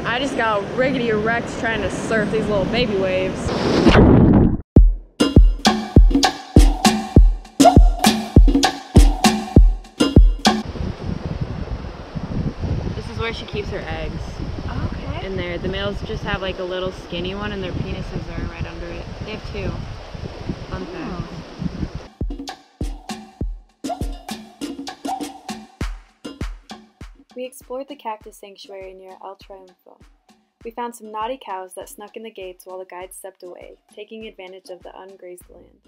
I just got rickety wrecked trying to surf these little baby waves. This is where she keeps her eggs. Okay. In there. The males just have like a little skinny one and their penises are right under it. They have two. Fun fact. We explored the Cactus Sanctuary near El Triunfo. We found some naughty cows that snuck in the gates while the guides stepped away, taking advantage of the ungrazed land.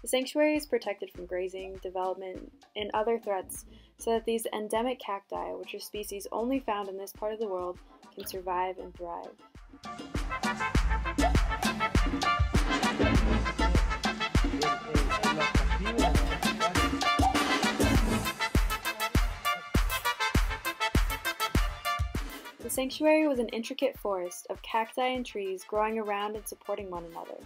The sanctuary is protected from grazing, development, and other threats so that these endemic cacti, which are species only found in this part of the world, can survive and thrive. The sanctuary was an intricate forest of cacti and trees growing around and supporting one another.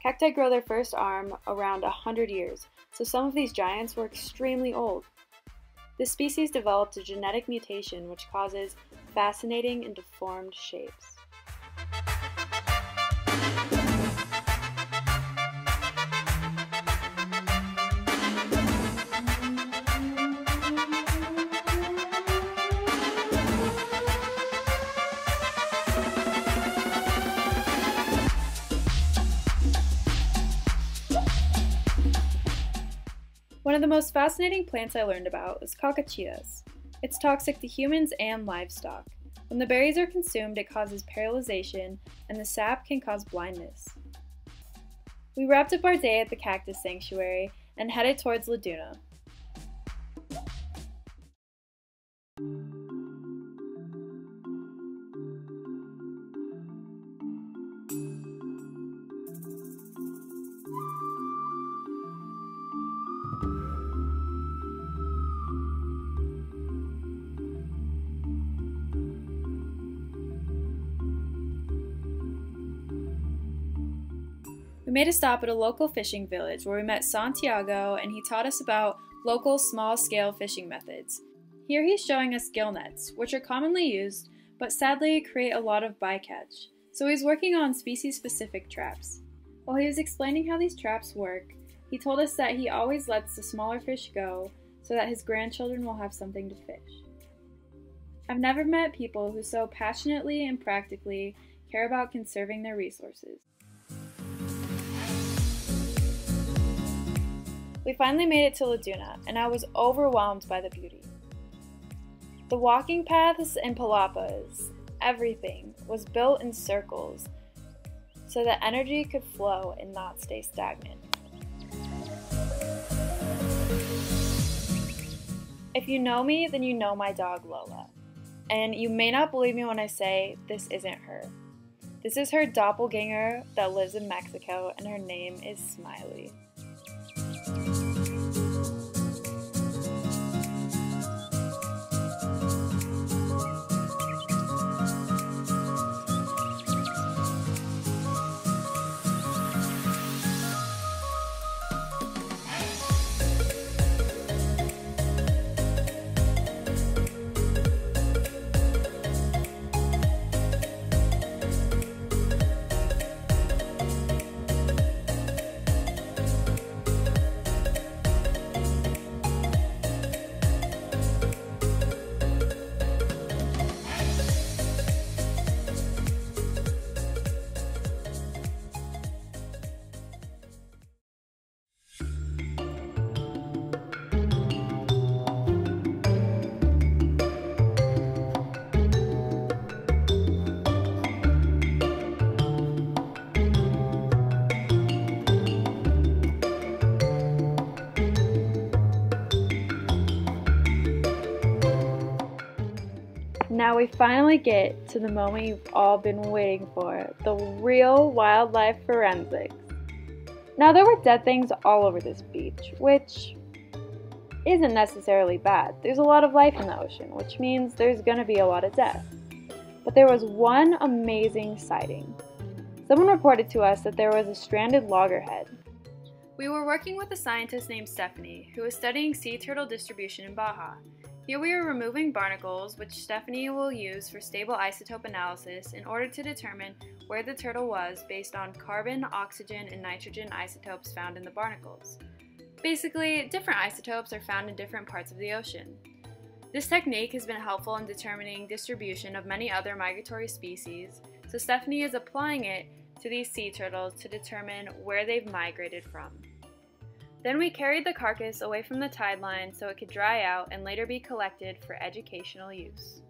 Cacti grow their first arm around 100 years, so some of these giants were extremely old. This species developed a genetic mutation which causes fascinating and deformed shapes. One of the most fascinating plants I learned about was cockatias. It's toxic to humans and livestock. When the berries are consumed, it causes paralyzation, and the sap can cause blindness. We wrapped up our day at the Cactus Sanctuary and headed towards Laguna. We made a stop at a local fishing village where we met Santiago, and he taught us about local small-scale fishing methods. Here he's showing us gill nets, which are commonly used, but sadly create a lot of bycatch, so he's working on species-specific traps. While he was explaining how these traps work, he told us that he always lets the smaller fish go so that his grandchildren will have something to fish. I've never met people who so passionately and practically care about conserving their resources. We finally made it to Laguna, and I was overwhelmed by the beauty. The walking paths and palapas, everything, was built in circles so that energy could flow and not stay stagnant. If you know me, then you know my dog Lola. And you may not believe me when I say this isn't her. This is her doppelganger that lives in Mexico, and her name is Smiley. Now we finally get to the moment you've all been waiting for, the real wildlife forensics. Now there were dead things all over this beach, which isn't necessarily bad. There's a lot of life in the ocean, which means there's gonna be a lot of death. But there was one amazing sighting. Someone reported to us that there was a stranded loggerhead. We were working with a scientist named Stephanie, who was studying sea turtle distribution in Baja. Here we are removing barnacles, which Stephanie will use for stable isotope analysis in order to determine where the turtle was based on carbon, oxygen, and nitrogen isotopes found in the barnacles. Basically, different isotopes are found in different parts of the ocean. This technique has been helpful in determining distribution of many other migratory species, so Stephanie is applying it to these sea turtles to determine where they've migrated from. Then we carried the carcass away from the tide line so it could dry out and later be collected for educational use.